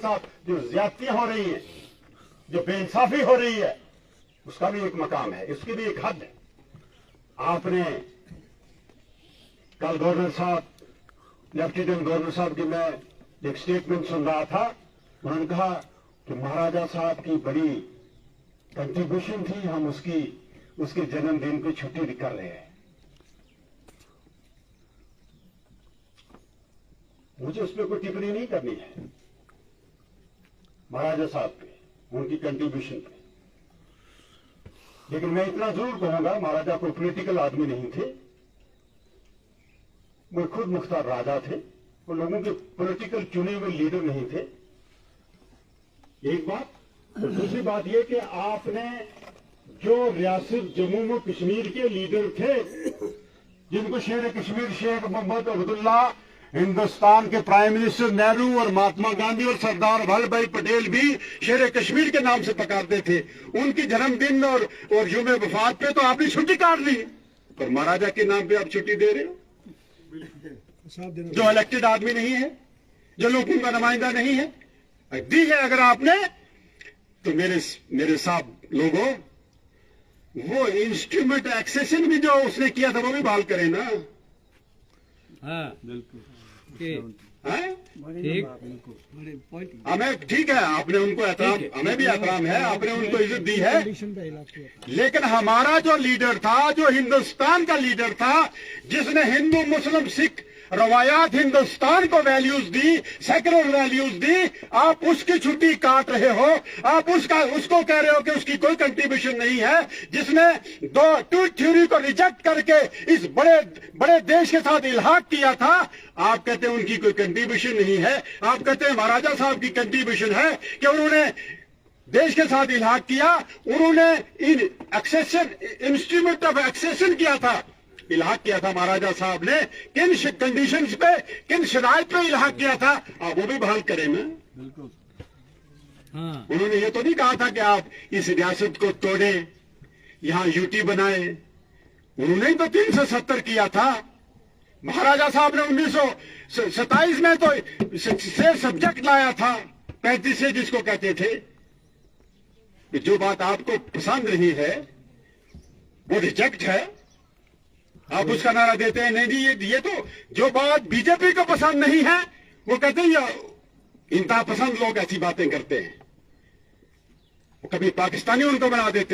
साथ जो ज्यादतियां हो रही हैं, जो बेइंसाफी हो रही है, उसका भी एक मकाम है, उसकी भी एक हद है। आपने कल गवर्नर साहब, लेफ्टिनेंट गवर्नर साहब की मैं एक स्टेटमेंट सुन रहा था, उन्होंने कहा कि महाराजा साहब की बड़ी कंट्रीब्यूशन थी, हम उसके जन्मदिन की छुट्टी कर रहे हैं। मुझे उस पर कोई टिप्पणी नहीं करनी है, महाराजा साहब पे, उनकी कंट्रीब्यूशन पे। लेकिन मैं इतना जरूर कहूंगा, महाराजा कोई पॉलिटिकल आदमी नहीं थे, वो खुद मुख्तार राजा थे, वो लोगों के पॉलिटिकल चुने हुए लीडर नहीं थे। एक बात। तो दूसरी बात यह कि आपने जो रियासत जम्मू कश्मीर के लीडर थे, जिनको शेर कश्मीर शेख मोहम्मद अब्दुल्ला, हिंदुस्तान के प्राइम मिनिस्टर नेहरू और महात्मा गांधी और सरदार वल्लभ भाई पटेल भी शेर कश्मीर के नाम से पुकारते थे, उनकी जन्मदिन और यूम वफात पे तो आपने छुट्टी काट ली, पर महाराजा के नाम पे आप छुट्टी दे रहे हो, जो इलेक्टेड आदमी नहीं है, जो लोगों का नुमाइंदा नहीं है। दी है अगर आपने, तो मेरे साहब लोगों, वो इंस्ट्रूमेंट एक्सेशन भी जो उसने किया था वो भी बहाल करें ना। हाँ बिल्कुल हमें ठीक है, आपने उनको एहतराम, हमें भी एहतराम है, आपने उनको इज्जत दी है, लेकिन हमारा जो लीडर था, जो हिंदुस्तान का लीडर था, जिसने हिंदू मुस्लिम सिख रवायात हिंदुस्तान को वैल्यूज दी, सेक्युलर वैल्यूज दी, आप उसकी छुट्टी काट रहे हो, आप उसको कह रहे हो कि उसकी कोई कंट्रीब्यूशन नहीं है, जिसने ट्रूथ थ्योरी को रिजेक्ट करके इस बड़े देश के साथ इल्हाक किया था। आप कहते हैं उनकी कोई कंट्रीब्यूशन नहीं है, आप कहते हैं महाराजा साहब की कंट्रीब्यूशन है कि उन्होंने देश के साथ इल्हाक किया, उन्होंने इन एक्सेशन, इंस्ट्रूमेंट ऑफ एक्सेशन किया था, इल्हाक किया था महाराजा साहब ने, किन कंडीशंस पे, किन शराइत पे इल्हाक किया था, आप वो भी बहाल करें ना। बिल्कुल हाँ। उन्होंने ये तो नहीं कहा था कि आप इस रियासत को तोड़े, यहां यूटी बनाए, उन्होंने ही तो 370 किया था। महाराजा साहब ने 1927 में तो से सब्जेक्ट लाया था, 35 से जिसको कहते थे, कि जो बात आपको पसंद नहीं है वो रिजेक्ट है, आप उसका नारा देते हैं नहीं जी, ये तो जो बात बीजेपी को पसंद नहीं है वो कहते हैं इंतहा पसंद लोग ऐसी बातें करते हैं, कभी पाकिस्तानी उनको बना देते हैं।